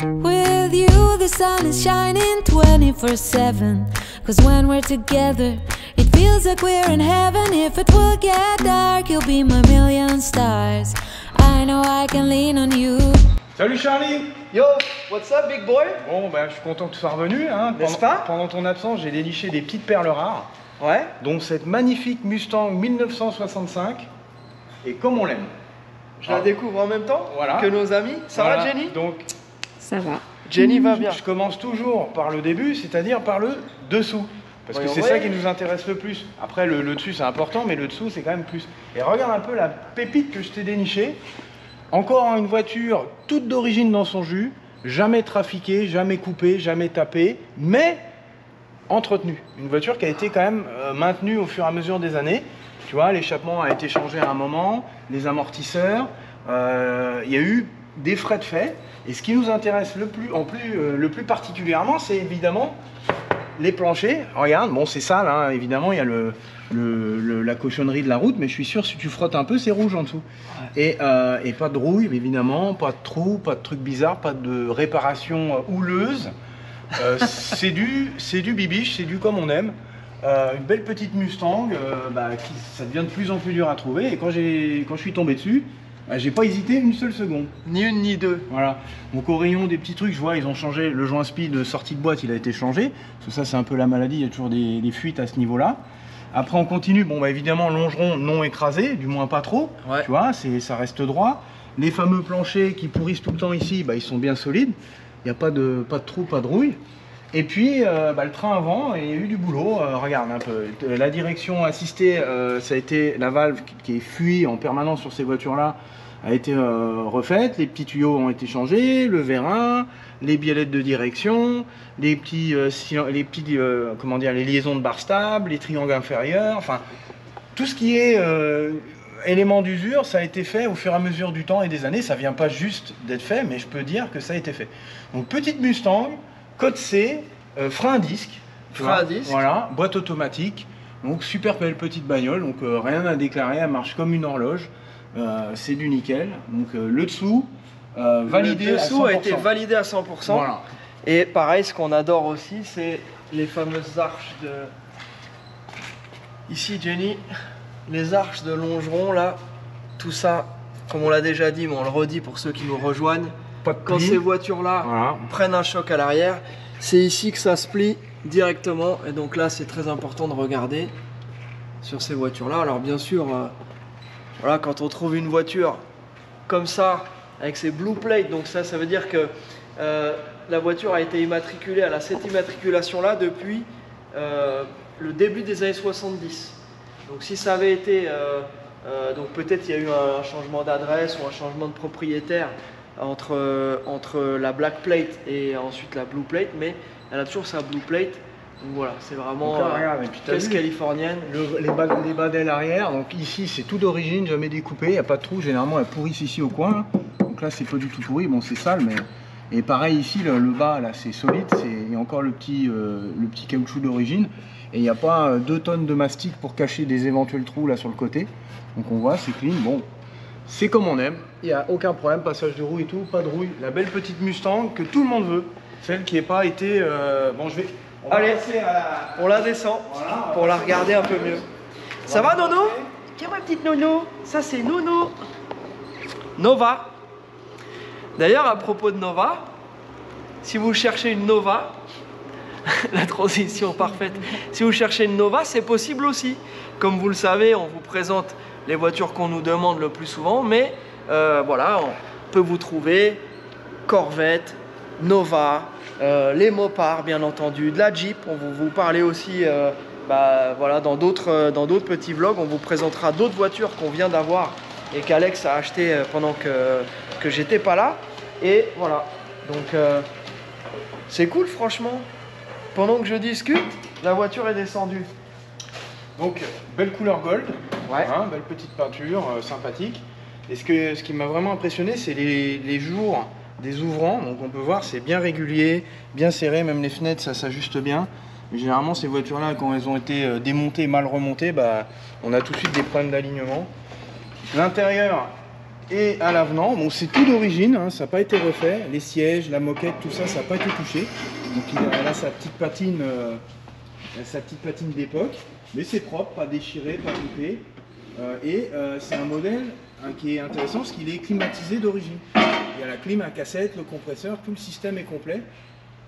With you, the sun is shining 24/7. 'Cause when we're together, it feels like we're in heaven. If it will get dark, you'll be my million stars. I know I can lean on you. Salut Charlie! Yo, what's up big boy? Bon, bah, je suis content que tu sois revenu. Hein. N'est-ce pas? Pendant ton absence, j'ai déniché des petites perles rares. Ouais. Dont cette magnifique Mustang 1965. Et comme on l'aime. Je la découvre en même temps que nos amis. Ça va Jenny? Donc, ça va. Jenny va bien. Je commence toujours par le début, c'est-à-dire par le dessous. Parce que c'est ça qui nous intéresse le plus. Après, le dessus c'est important, mais le dessous c'est quand même plus. Et regarde un peu la pépite que je t'ai dénichée. Encore une voiture toute d'origine dans son jus, jamais trafiquée, jamais coupée, jamais tapée, mais entretenue. Une voiture qui a été quand même maintenue au fur et à mesure des années. Tu vois, l'échappement a été changé à un moment, les amortisseurs, il y a eu des frais de fait. Et ce qui nous intéresse le plus particulièrement, c'est évidemment les planchers. Regarde, bon c'est sale, hein, évidemment, il y a la cochonnerie de la route, mais je suis sûr si tu frottes un peu, c'est rouge en dessous. Ouais. Et pas de rouille, évidemment, pas de trous, pas de trucs bizarres, pas de réparation houleuse. C'est du bibiche, c'est du comme on aime. Une belle petite Mustang, ça devient de plus en plus dur à trouver. Et quand je suis tombé dessus, j'ai pas hésité une seule seconde. Ni une ni deux. Voilà. Donc au rayon des petits trucs, je vois, ils ont changé le joint speed de sortie de boîte, il a été changé. Parce que ça, c'est un peu la maladie, il y a toujours des fuites à ce niveau-là. Après, on continue. Bon, bah, évidemment, longeron non écrasé, du moins pas trop. Ouais. Tu vois, ça reste droit. Les fameux planchers qui pourrissent tout le temps ici, bah, ils sont bien solides. Il n'y a pas de trou, pas de rouille. Et puis, le train avant, il y a eu du boulot. Regarde un peu. La direction assistée, ça a été la valve qui est fuie en permanence sur ces voitures-là, a été refaite. Les petits tuyaux ont été changés, le vérin, les biellettes de direction, les liaisons de barre stable, les triangles inférieurs. Enfin, tout ce qui est élément d'usure, ça a été fait au fur et à mesure du temps et des années. Ça vient pas juste d'être fait, mais je peux dire que ça a été fait. Donc, petite Mustang. Code C, frein à disque. Voilà, boîte automatique. Donc super belle petite bagnole, donc rien à déclarer, elle marche comme une horloge. C'est du nickel. Donc le dessous, validé à 100%. Le dessous a été validé à 100%. Voilà. Et pareil, ce qu'on adore aussi, c'est les fameuses arches de... Ici Jenny, les arches de longeron là, tout ça, comme on l'a déjà dit, mais on le redit pour ceux qui nous rejoignent. Quand ces voitures-là prennent un choc à l'arrière, c'est ici que ça se plie directement. Et donc là, c'est très important de regarder sur ces voitures-là. Alors bien sûr, voilà, quand on trouve une voiture comme ça, avec ces blue plates, donc ça veut dire que la voiture a été immatriculée, elle a cette immatriculation-là depuis le début des années 70. Donc si ça avait été... donc peut-être il y a eu un changement d'adresse ou un changement de propriétaire entre la black plate et ensuite la blue plate, mais elle a toujours sa blue plate. Donc voilà, c'est vraiment caisse californienne. Les badelles arrière, donc ici c'est tout d'origine, jamais découpé, il n'y a pas de trou, généralement elles pourrissent ici au coin. Là. Donc là c'est pas du tout pourri, bon c'est sale, mais... Et pareil ici, le bas là c'est solide, il y a encore le petit caoutchouc d'origine. Et il n'y a pas 2 tonnes de mastic pour cacher des éventuels trous là sur le côté. Donc on voit, c'est clean, bon. C'est comme on aime, il n'y a aucun problème, passage de roue et tout, pas de rouille. La belle petite Mustang que tout le monde veut, celle qui n'a pas été... Bon, je vais... Allez, on la descend pour la regarder un peu mieux. Ça va Nono? Tiens ma petite Nono, ça c'est Nono. Nova. D'ailleurs, à propos de Nova, si vous cherchez une Nova, la transition parfaite, si vous cherchez une Nova, c'est possible aussi. Comme vous le savez, on vous présente les voitures qu'on nous demande le plus souvent, mais voilà, on peut vous trouver Corvette, Nova, les Mopars bien entendu, de la Jeep. On va vous parler aussi, voilà, dans d'autres petits vlogs, on vous présentera d'autres voitures qu'on vient d'avoir et qu'Alex a acheté pendant que j'étais pas là. Et voilà, donc c'est cool franchement. Pendant que je discute, la voiture est descendue. Donc, belle couleur gold, ouais. Hein, belle petite peinture, sympathique. Et ce qui m'a vraiment impressionné, c'est les jours des ouvrants. Donc on peut voir, c'est bien régulier, bien serré, même les fenêtres, ça s'ajuste bien. Mais généralement, ces voitures-là, quand elles ont été démontées, mal remontées, on a tout de suite des problèmes d'alignement. L'intérieur Et à l'avenant, bon, c'est tout d'origine, hein, ça n'a pas été refait. Les sièges, la moquette, tout ça, ça n'a pas été touché. Donc elle a sa petite patine, d'époque. Mais c'est propre, pas déchiré, pas coupé. C'est un modèle qui est intéressant parce qu'il est climatisé d'origine. Il y a la clim, la cassette, le compresseur, tout le système est complet.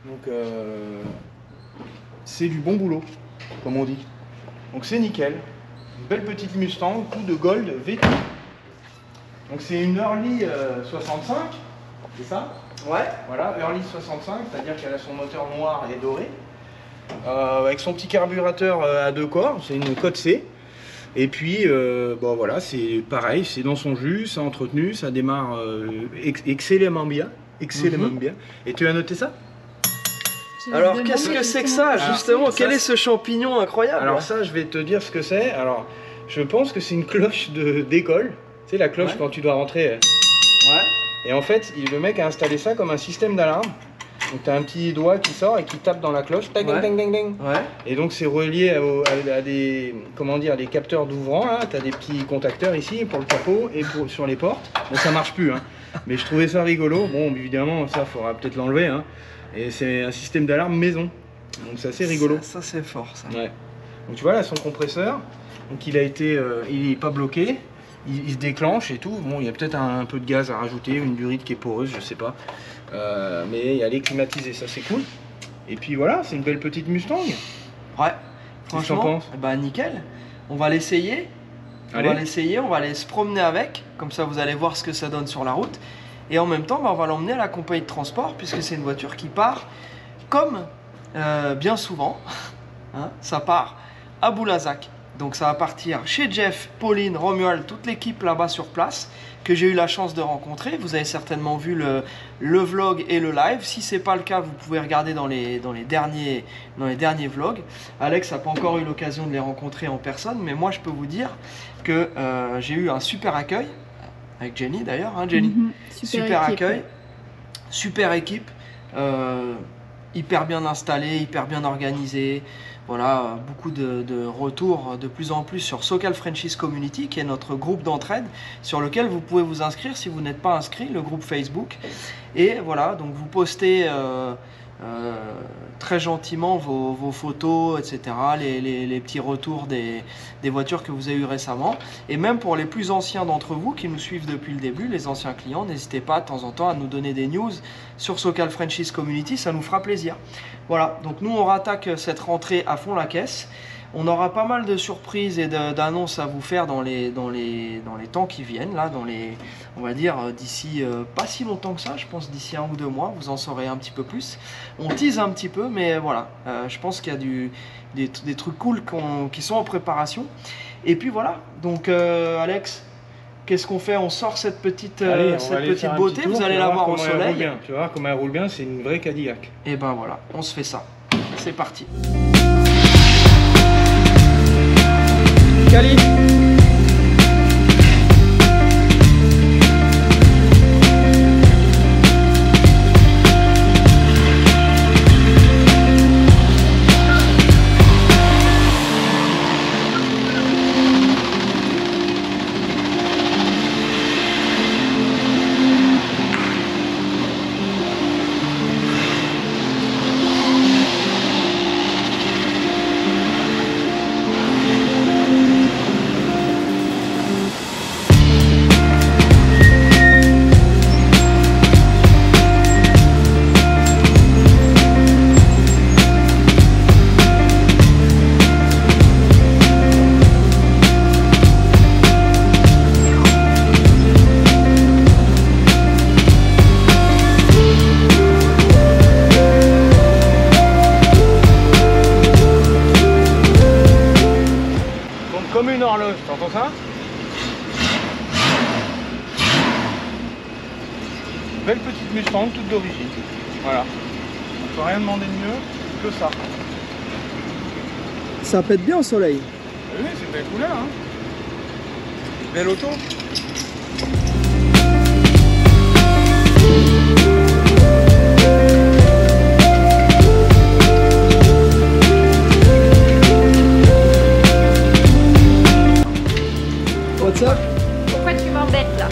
Donc c'est du bon boulot, comme on dit. Donc c'est nickel. Une belle petite Mustang, coup de gold V8. Donc c'est une Early 65, c'est ça? Ouais. Voilà, Early 65, c'est-à-dire qu'elle a son moteur noir et doré. Avec son petit carburateur à 2 corps, c'est une Code C. Et puis, bon voilà, c'est pareil, c'est dans son jus, c'est entretenu, ça démarre excellemment bien. Excellemment bien. Et tu as noté ça? Alors, qu'est-ce que c'est que ça, justement? Quel est ce champignon incroyable? Alors ça, je vais te dire ce que c'est. Alors, je pense que c'est une cloche d'école. Tu sais, la cloche quand tu dois rentrer. Ouais. Et en fait, le mec a installé ça comme un système d'alarme. Donc tu as un petit doigt qui sort et qui tape dans la cloche. Ding, ding, ding, ding. Ouais. Et donc c'est relié à des, comment dire, des capteurs d'ouvrant. Tu as des petits contacteurs ici pour le capot et sur les portes. Bon, ça marche plus, hein. Mais je trouvais ça rigolo. Bon, évidemment, ça, faudra peut-être l'enlever, hein. Et c'est un système d'alarme maison. Donc c'est assez rigolo. Ça c'est fort, ça. Ouais. Donc tu vois là, son compresseur. Donc il est pas bloqué. Il se déclenche et tout. Bon, il y a peut-être un peu de gaz à rajouter, une durite qui est poreuse, je sais pas. Mais elle est climatisée, ça c'est cool. Et puis voilà, c'est une belle petite Mustang. Ouais. Qu'est-ce que t'en penses? Bah nickel. On va l'essayer. On va aller se promener avec. Comme ça, vous allez voir ce que ça donne sur la route. Et en même temps, bah, on va l'emmener à la compagnie de transport puisque c'est une voiture qui part comme bien souvent. Hein, ça part à Boulazac. Donc ça va partir chez Jeff, Pauline, Romuald, toute l'équipe là-bas sur place que j'ai eu la chance de rencontrer. Vous avez certainement vu le vlog et le live. Si ce n'est pas le cas, vous pouvez regarder dans les derniers vlogs. Alex n'a pas encore eu l'occasion de les rencontrer en personne, mais moi je peux vous dire que j'ai eu un super accueil, avec Jenny d'ailleurs, hein Jenny? Super accueil, super équipe, hyper bien installée, hyper bien organisée. Voilà, beaucoup de retours de plus en plus sur SoCal Franchise Community, qui est notre groupe d'entraide, sur lequel vous pouvez vous inscrire si vous n'êtes pas inscrit, le groupe Facebook. Et voilà, donc vous postez très gentiment vos photos, etc., les petits retours des voitures que vous avez eues récemment. Et même pour les plus anciens d'entre vous qui nous suivent depuis le début, les anciens clients, n'hésitez pas de temps en temps à nous donner des news sur SoCal Franchise Community, ça nous fera plaisir. Voilà, donc nous on rattaque cette rentrée à fond la caisse. On aura pas mal de surprises et d'annonces à vous faire dans les temps qui viennent, là, on va dire d'ici pas si longtemps que ça, je pense d'ici 1 ou 2 mois, vous en saurez un petit peu plus. On tease un petit peu, mais voilà, je pense qu'il y a des trucs cool qui sont en préparation. Et puis voilà, donc Alex, qu'est-ce qu'on fait? On sort cette petite beauté, vous allez la voir au soleil. Tu vas voir comment elle roule bien, c'est une vraie Cadillac. Et ben voilà, on se fait ça. C'est parti. Cali. Comme une horloge, t'entends ça? Belle petite Mustang, toute d'origine. Voilà. On peut rien demander de mieux que ça. Ça pète bien au soleil. Oui, c'est une belle couleur, hein. Belle auto. What's up? Pourquoi tu m'embêtes là?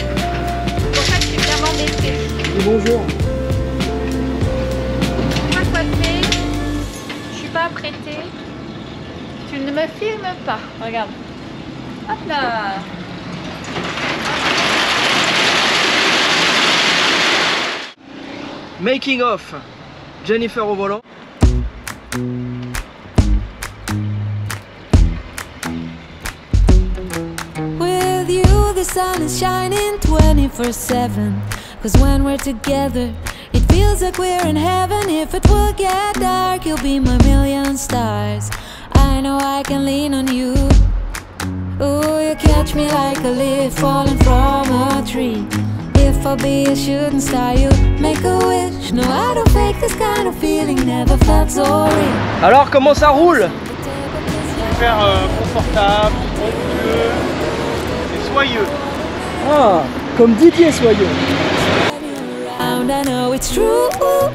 me filme pas. Regarde. Hop là. Making of Jennifer au volant. With you the sun is shining 24/7. Cause when we're together it feels like we're in heaven. If it will get dark you'll be my million stars. I know I can lean on you. Ooh, you catch me like a leaf falling from a tree. If I'll be a shooting star, you make a wish. No, I don't fake this kind of feeling, never felt so real. Alors comment ça roule? Super confortable, onctueux, c'est soyeux. Ah, comme Didier Soyeux. I know it's true,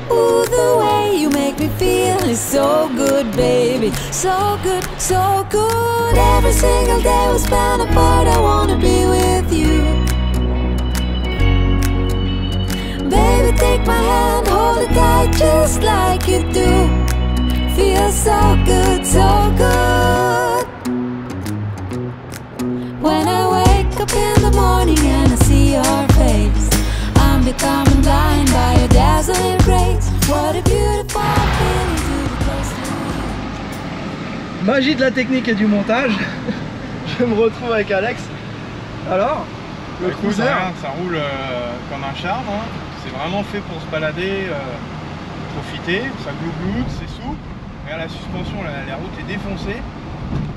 the way you make me feel is so good, baby. So good, so good. Every single day we spend apart, I wanna be with you. Baby, take my hand, hold it tight just like you do. Feels so good, so good. When I wake up in the morning and I see your face, I'm becoming blind by your dazzling grace. What a beautiful feeling to be close to you. Magie de la technique et du montage. Je me retrouve avec Alex. Alors, le cruiser. Ça roule comme un charme. Hein. C'est vraiment fait pour se balader, profiter. Ça glougloute, c'est souple. Regarde la suspension, la route est défoncée.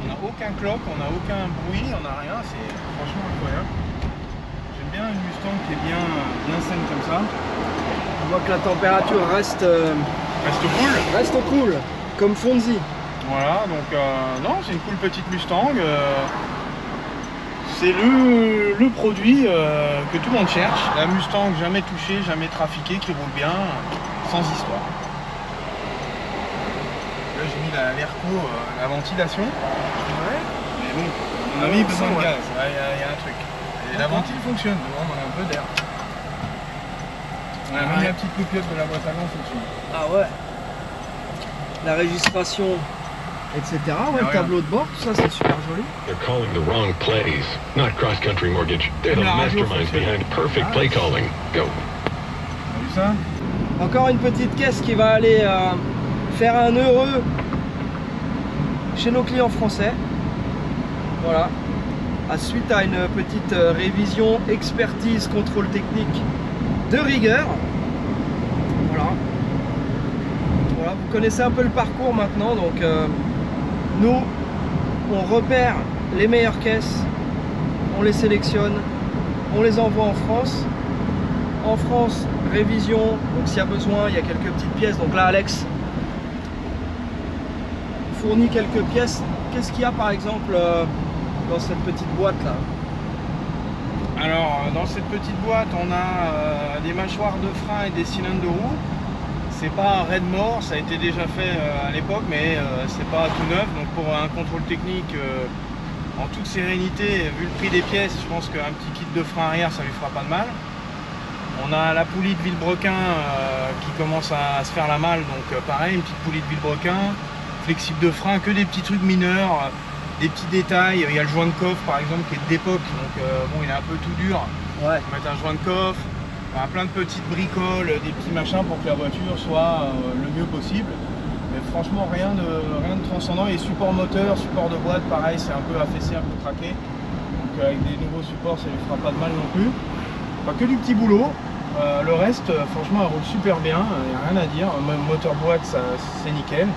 On n'a aucun cloque, on n'a aucun bruit, on n'a rien. C'est franchement incroyable. J'aime bien une Mustang qui est bien saine comme ça. On voit que la température reste cool, comme Fonzie. Voilà, donc non, c'est une cool petite Mustang. C'est le produit que tout le monde cherche. La Mustang jamais touchée, jamais trafiquée, qui roule bien, sans histoire. Là j'ai mis l'Airco, la ventilation. Ouais. Mais bon, on a mis besoin de gaz, il y a un truc. Et la ventile fonctionne, devant on a un peu d'air. On a mis la petite loupiote de la boîte à gants fonctionne. Ah ouais. La régistration, etc. Ouais, le tableau de bord, tout ça c'est super joli. They're calling the wrong plays, not cross-country mortgage. They're the masterminds behind perfect play calling. Go. T'as vu ça? Encore une petite caisse qui va aller faire un heureux chez nos clients français. Voilà. Suite à une petite révision, expertise, contrôle technique de rigueur. Voilà. Voilà, vous connaissez un peu le parcours maintenant, donc nous, on repère les meilleures caisses, on les sélectionne, on les envoie en France. En France, révision, donc s'il y a besoin, il y a quelques petites pièces. Donc là, Alex fournit quelques pièces. Qu'est-ce qu'il y a par exemple dans cette petite boîte là? Alors, dans cette petite boîte, on a des mâchoires de frein et des cylindres de roue. C'est pas un raid mort, ça a été déjà fait à l'époque, mais c'est pas tout neuf. Donc pour un contrôle technique en toute sérénité, vu le prix des pièces, je pense qu'un petit kit de frein arrière, ça lui fera pas de mal. On a la poulie de Villebrequin qui commence à se faire la malle, donc pareil, une petite poulie de Villebrequin, flexible de frein, que des petits trucs mineurs, des petits détails. Il y a le joint de coffre par exemple qui est d'époque, donc bon, il est un peu tout dur. Ouais. On va mettre un joint de coffre. Plein de petites bricoles, des petits machins pour que la voiture soit le mieux possible. Mais franchement rien de transcendant. Et support moteur, support de boîte, pareil, c'est un peu affaissé, un peu craqué. Donc avec des nouveaux supports, ça ne lui fera pas de mal non plus. Pas que du petit boulot. Le reste, franchement, elle roule super bien, il n'y a rien à dire. Même moteur boîte, c'est nickel.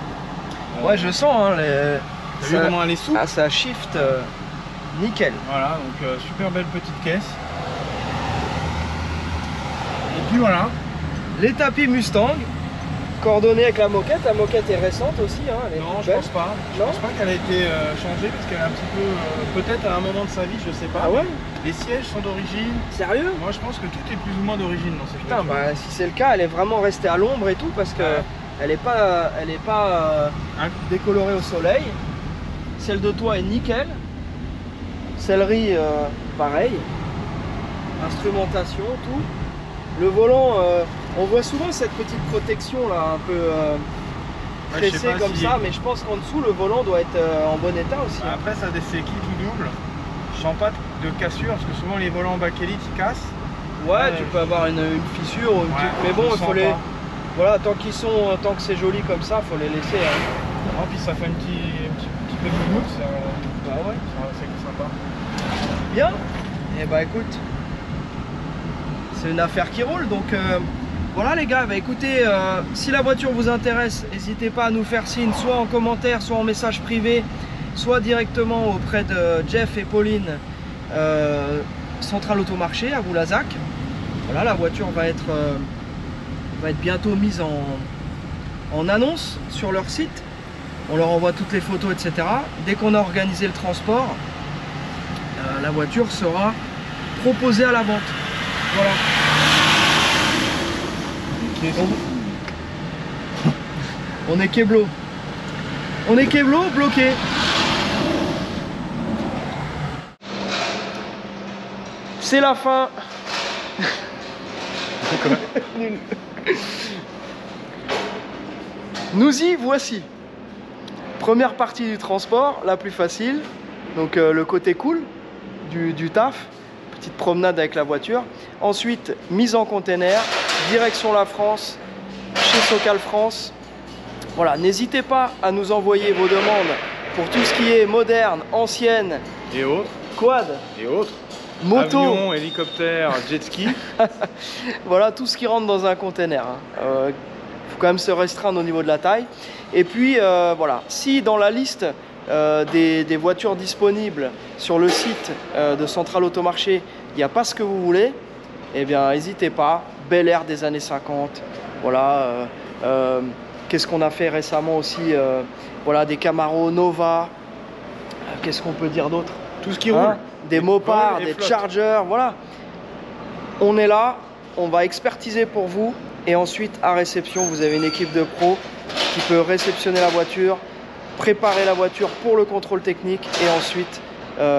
Ouais, je sens hein, les... T'as vu comment elle est souple? Ah, ça shift nickel. Voilà, donc super belle petite caisse. Et puis voilà. Les tapis Mustang, coordonnés avec la moquette. La moquette est récente aussi. Hein, elle est Non, je belle. pense pas. Je pense pas qu'elle a été changée parce qu'elle est un petit peu, peut-être à un moment de sa vie, je sais pas. Ah ouais? Les sièges sont d'origine. Sérieux? Moi, je pense que tout est plus ou moins d'origine dans cette Putain, voiture. bah si c'est le cas, elle est vraiment restée à l'ombre et tout parce que Ouais. elle est pas décolorée au soleil. Celle de toit est nickel. Sellerie, pareil. Instrumentation, tout. Le volant, on voit souvent cette petite protection là, un peu je sais tressé pas comme si- ça, mais je pense qu'en dessous le volant doit être en bon état aussi. Hein. Après, ça c'est qui tout double. Je sens pas de cassure parce que souvent les volants en bakélite ils cassent. Ouais, tu peux avoir une fissure ou une petite... Mais bon, il faut les... Voilà, tant qu'ils sont, tant que c'est joli comme ça, faut les laisser. Hein. Oh, puis ça fait un petit peu de moumoute, bah ouais, c'est sympa. Bien. Et bah écoute, c'est une affaire qui roule, donc voilà les gars, bah écoutez, si la voiture vous intéresse, n'hésitez pas à nous faire signe, soit en commentaire, soit en message privé, soit directement auprès de Jeff et Pauline, Centrale Automarché à Boulazac. Voilà, la voiture va être bientôt mise en annonce sur leur site. On leur envoie toutes les photos, etc. Dès qu'on a organisé le transport, la voiture sera proposée à la vente. Voilà. On est Keblo. On est Keblo bloqué. C'est la fin. Nul. Nous y voici. Première partie du transport, la plus facile. Donc le côté cool du taf. Petite promenade avec la voiture. Ensuite, mise en container, direction la France, chez Socal France. Voilà, n'hésitez pas à nous envoyer vos demandes pour tout ce qui est moderne, ancienne, Et autres. quad, Et autres. moto. Avion, hélicoptère, jet ski. Voilà, tout ce qui rentre dans un container. Hein. Faut quand même se restreindre au niveau de la taille. Et puis voilà, si dans la liste des voitures disponibles sur le site de Centrale Automarché, il n'y a pas ce que vous voulez, eh bien n'hésitez pas. Bel Air des années 50. Voilà. Qu'est-ce qu'on a fait récemment aussi, voilà, des Camaro, Nova. Qu'est-ce qu'on peut dire d'autre? Tout ce qui roule. Des Mopars, vols et des flottes. Chargers, voilà. On est là, on va expertiser pour vous. Et ensuite, à réception, vous avez une équipe de pros qui peut réceptionner la voiture, préparer la voiture pour le contrôle technique et ensuite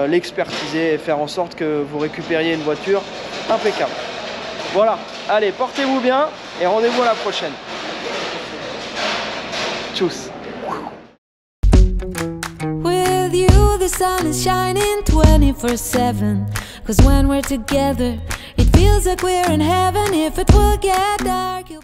l'expertiser et faire en sorte que vous récupériez une voiture impeccable. Voilà, allez, portez-vous bien et rendez-vous à la prochaine. Tchuss. With you, the sun is shining 24/7. 'Cause when we're together, it feels like we're in heaven. If it will get dark, you'll